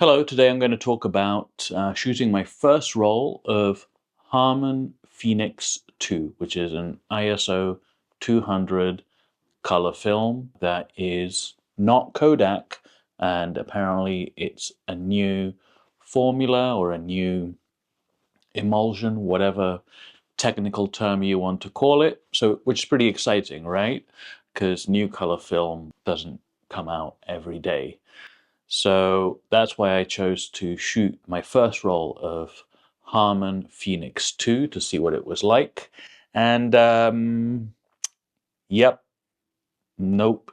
Hello, today I'm going to talk about shooting my first roll of Harman Phoenix II, which is an ISO 200 color film that is not Kodak, and apparently it's a new formula or a new emulsion, whatever technical term you want to call it. So, which is pretty exciting, right? Because new color film doesn't come out every day. So that's why I chose to shoot my first roll of Harman Phoenix II to see what it was like. And yep, nope.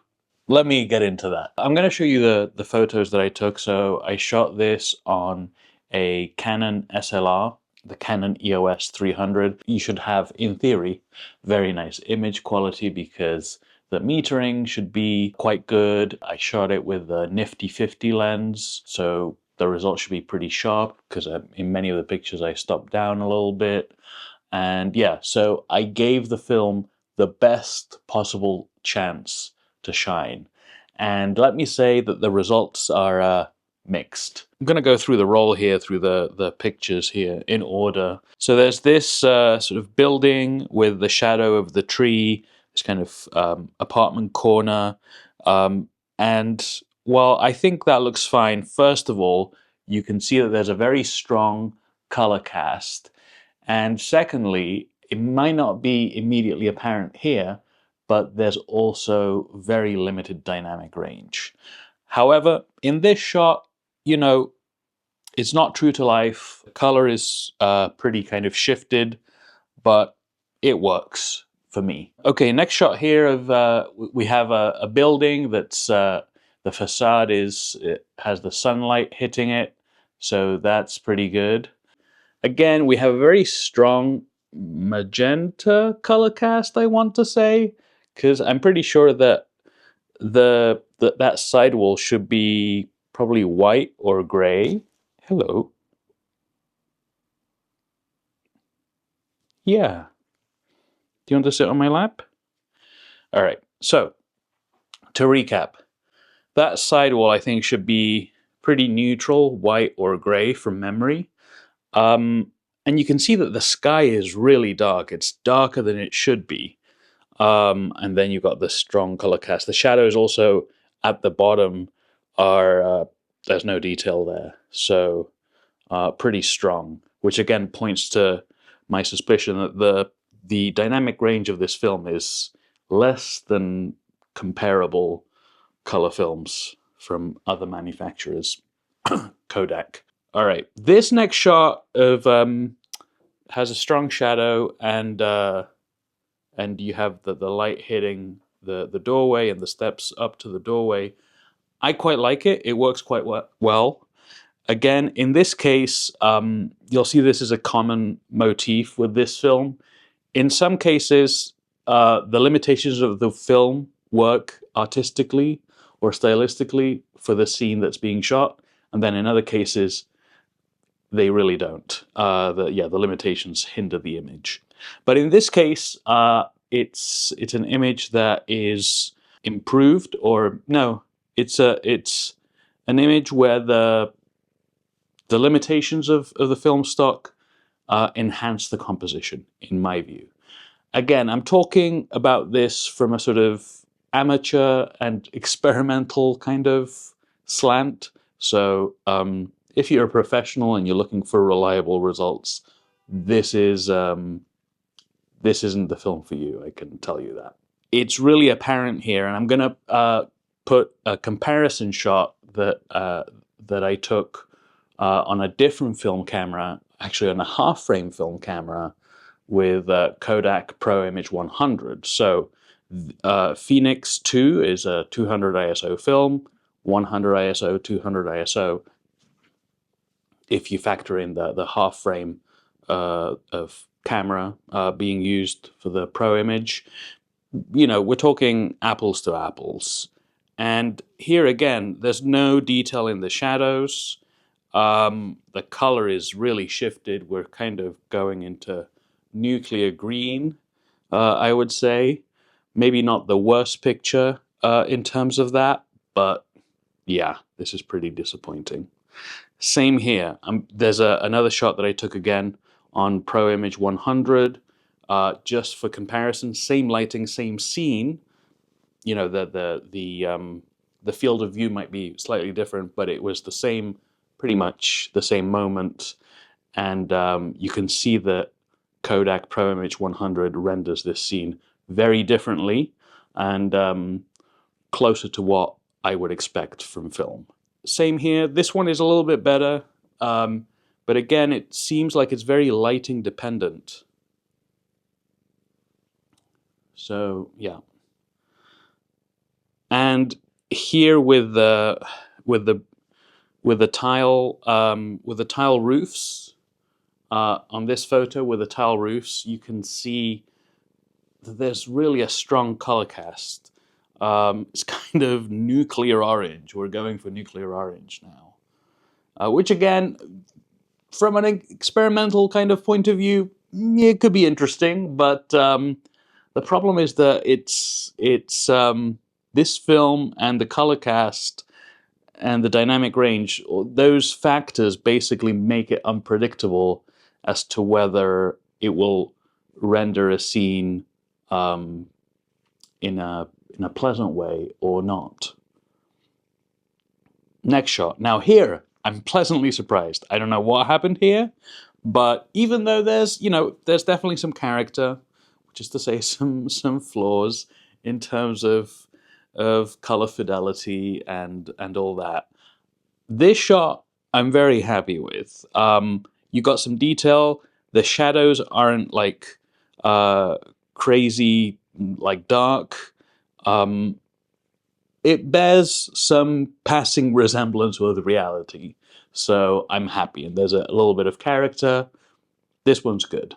Let me get into that. I'm going to show you the photos that I took. So I shot this on a Canon SLR, the Canon EOS 300. You should have, in theory, very nice image quality because the metering should be quite good. I shot it with a nifty 50 lens, so the results should be pretty sharp because in many of the pictures I stopped down a little bit. And yeah, so I gave the film the best possible chance to shine. And let me say that the results are mixed. I'm going to go through the roll here, through the pictures here in order. So there's this sort of building with the shadow of the tree, this kind of apartment corner. And while I think that looks fine, first of all, you can see that there's a very strong color cast. And secondly, it might not be immediately apparent here, but there's also very limited dynamic range. However, in this shot, you know, it's not true to life. The color is pretty kind of shifted, but it works for me. Okay, next shot here of we have a building that's the facade it has the sunlight hitting it, so that's pretty good. Again, we have a very strong magenta color cast, I want to say, because I'm pretty sure that that sidewall should be probably white or gray. Hello. Yeah. Do you want to sit on my lap? All right. So, to recap, that sidewall I think should be pretty neutral, white or gray from memory. And you can see that the sky is really dark. It's darker than it should be. And then you've got the strong color cast. The shadows also at the bottom are, there's no detail there. So pretty strong, which again points to my suspicion that the dynamic range of this film is less than comparable color films from other manufacturers. Kodak. All right, this next shot of has a strong shadow, and you have the light hitting the doorway and the steps up to the doorway. I quite like it. It works quite well. Again, in this case, you'll see this is a common motif with this film. In some cases, the limitations of the film work artistically or stylistically for the scene that's being shot, and then in other cases, they really don't. The limitations hinder the image. But in this case, it's an image that is improved, or no, it's an image where the limitations of the film stock enhance the composition, in my view. Again, I'm talking about this from a sort of amateur and experimental kind of slant. So if you're a professional and you're looking for reliable results, this isn't the film for you. I can tell you that. It's really apparent here, and I'm going to put a comparison shot that I took on a different film camera, actually on a half-frame film camera with Kodak Pro Image 100. So Phoenix 2 is a 200 ISO film, 100 ISO, 200 ISO. If you factor in the half frame of camera being used for the Pro Image, you know, we're talking apples to apples. And here again, there's no detail in the shadows. The color is really shifted. We're kind of going into nuclear green, I would say. Maybe not the worst picture in terms of that, but yeah, this is pretty disappointing. Same here. There's another shot that I took again on Pro Image 100, just for comparison. Same lighting, same scene. You know, the field of view might be slightly different, but it was the same, pretty much the same moment. And you can see that Kodak Pro Image 100 renders this scene very differently and closer to what I would expect from film. Same here. This one is a little bit better, but again, it seems like it's very lighting dependent. So yeah, and here with the tile roofs on this photo with the tile roofs, you can see that there's really a strong color cast. It's kind of nuclear orange. We're going for nuclear orange now, which again, from an experimental kind of point of view, it could be interesting. But the problem is that it's this film and the color cast and the dynamic range, those factors basically make it unpredictable as to whether it will render a scene in a pleasant way or not. Next shot. Now here, I'm pleasantly surprised. I don't know what happened here, but even though there's definitely some character, which is to say some flaws in terms of color fidelity and all that, this shot I'm very happy with. You got some detail. The shadows aren't like crazy, like dark. It bears some passing resemblance with reality, so I'm happy. And there's a little bit of character. This one's good.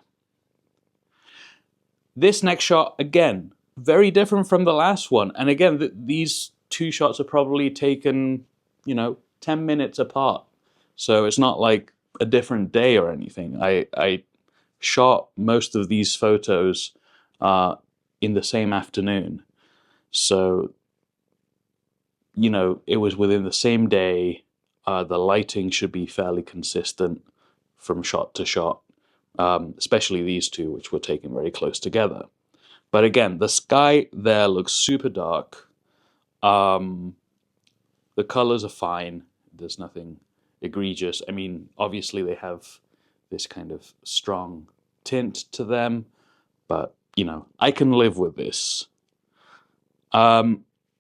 This next shot, again, very different from the last one. And again, these two shots are probably taken, 10 minutes apart. So it's not like a different day or anything. I shot most of these photos in the same afternoon. So, it was within the same day. The lighting should be fairly consistent from shot to shot, especially these two, which were taken very close together. But again, the sky there looks super dark. The colors are fine. There's nothing egregious. I mean, obviously they have this kind of strong tint to them, but, I can live with this.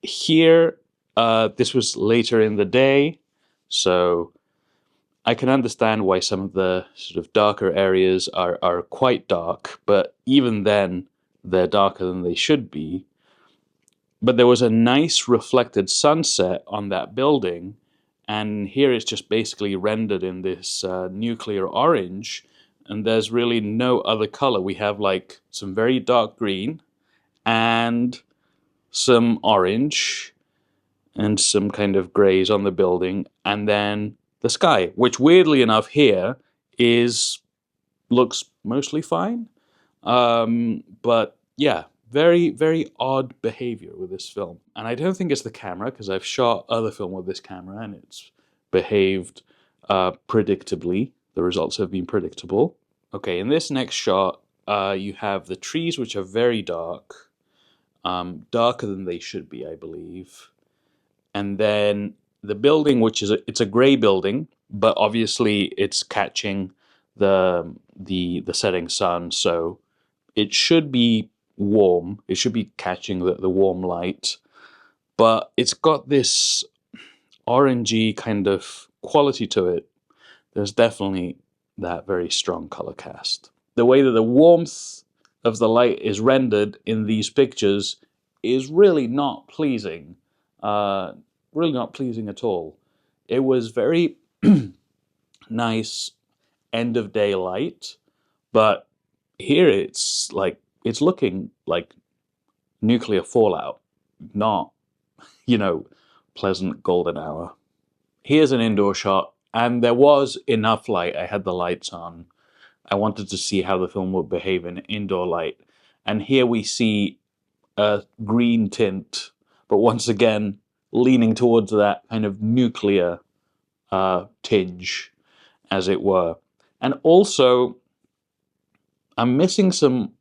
Here, this was later in the day, so I can understand why some of the sort of darker areas are quite dark, but even then, they're darker than they should be. But there was a nice reflected sunset on that building, and here it's just basically rendered in this nuclear orange, and there's really no other color. We have like some very dark green and some orange and some kind of grays on the building, and then the sky, which weirdly enough here looks mostly fine. But yeah, very, very odd behavior with this film. And I don't think it's the camera, because I've shot other film with this camera and it's behaved predictably. The results have been predictable. Okay, in this next shot, you have the trees, which are very dark, darker than they should be, I believe. And then the building, which is it's a gray building, but obviously it's catching the setting sun, so it should be warm. It should be catching the warm light, but it's got this orangey kind of quality to it. There's definitely that very strong color cast. The way that the warmth of the light is rendered in these pictures is really not pleasing. Really not pleasing at all. It was very nice end of day light, but here it's looking like nuclear fallout, not, pleasant golden hour. Here's an indoor shot, and there was enough light. I had the lights on. I wanted to see how the film would behave in indoor light. And here we see a green tint, but once again, leaning towards that kind of nuclear tinge, as it were. And also, I'm missing some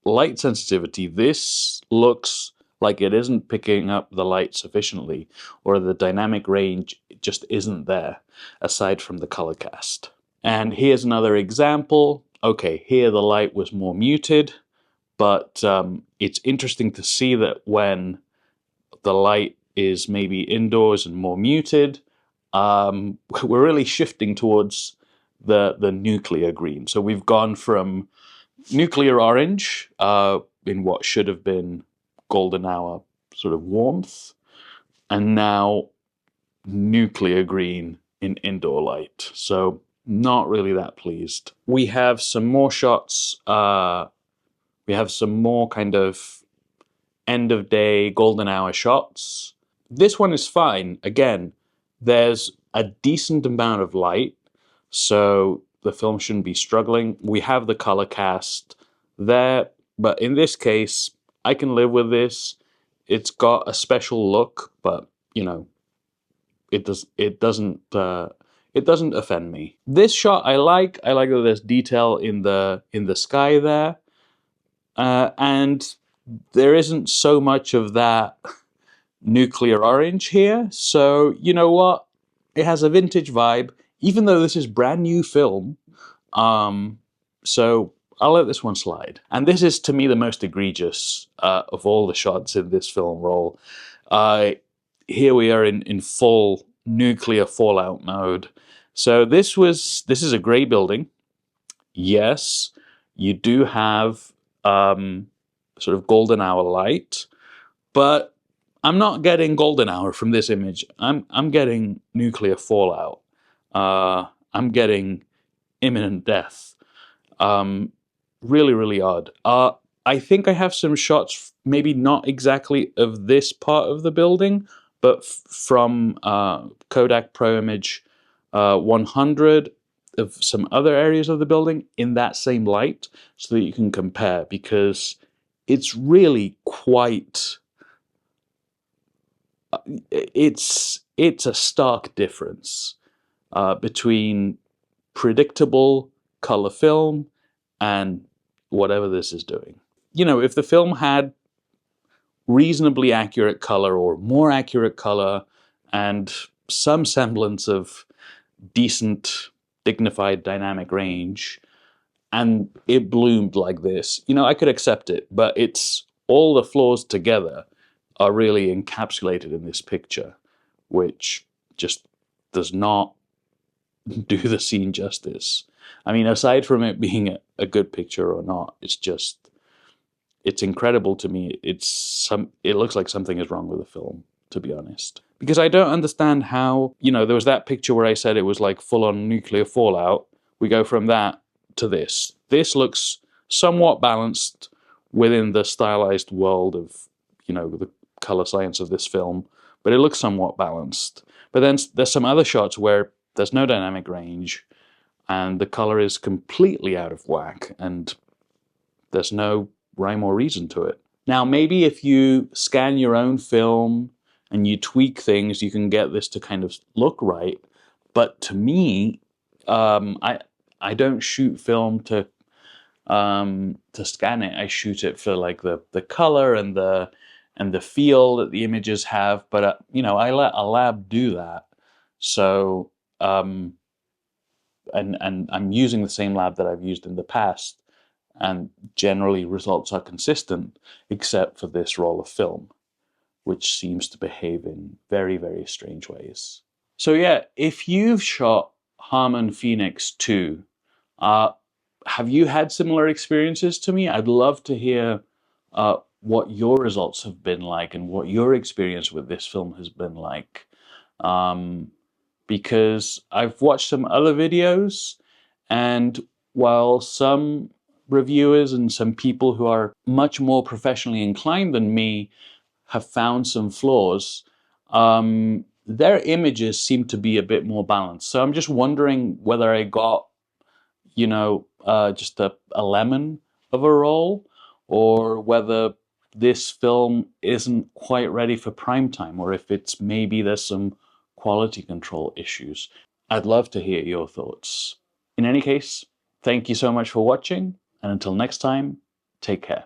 light sensitivity. This looks like it isn't picking up the light sufficiently, or the dynamic range just isn't there, aside from the color cast. And here's another example. Okay, here the light was more muted, but it's interesting to see that when the light is maybe indoors and more muted, we're really shifting towards the nuclear green. So we've gone from nuclear orange in what should have been golden hour sort of warmth, and now nuclear green in indoor light. So not really that pleased. We have some more shots. We have some more kind of end of day golden hour shots. This one is fine. Again, there's a decent amount of light, so the film shouldn't be struggling. We have the color cast there, but in this case, I can live with this. It's got a special look, but you know, it doesn't offend me. This shot I like. I like that there's detail in the sky there, and there isn't so much of that nuclear orange here. So you know what? It has a vintage vibe, even though this is brand new film. So I'll let this one slide. And this is, to me, the most egregious of all the shots in this film roll. Here we are in full nuclear fallout mode. So this is a gray building. Yes, you do have sort of golden hour light, but I'm not getting golden hour from this image. I'm getting nuclear fallout. I'm getting imminent death. Really, really odd. I think I have some shots, maybe not exactly of this part of the building, but from Kodak Pro Image 100 of some other areas of the building in that same light, so that you can compare, because it's really quite... It's a stark difference between predictable color film and whatever this is doing. You know, if the film had reasonably accurate color or more accurate color and some semblance of decent, dignified dynamic range, and it bloomed like this, you know, I could accept it, but it's all the flaws together are really encapsulated in this picture, which just does not do the scene justice. I mean, aside from it being a good picture or not, it's incredible to me. It looks like something is wrong with the film, to be honest. Because I don't understand how, you know, there was that picture where I said it was like full-on nuclear fallout. We go from that to this. This looks somewhat balanced within the stylized world of, you know, the color science of this film, but it looks somewhat balanced. But then there's some other shots where there's no dynamic range, and the color is completely out of whack, and there's no rhyme or reason to it. Now, maybe if you scan your own film and you tweak things, you can get this to kind of look right. But to me, I don't shoot film to scan it. I shoot it for like the color and the feel that the images have. But you know, I let a lab do that. So and I'm using the same lab that I've used in the past, and generally results are consistent, except for this roll of film, which seems to behave in very, very strange ways. So yeah, if you've shot Harman Phoenix II, have you had similar experiences to me? I'd love to hear what your results have been like and what your experience with this film has been like. Because I've watched some other videos, and while some reviewers and some people who are much more professionally inclined than me have found some flaws, their images seem to be a bit more balanced. So I'm just wondering whether I got, you know, just a lemon of a roll, or whether this film isn't quite ready for prime time, or if it's maybe there's some quality control issues. I'd love to hear your thoughts. In any case, thank you so much for watching, and until next time, take care.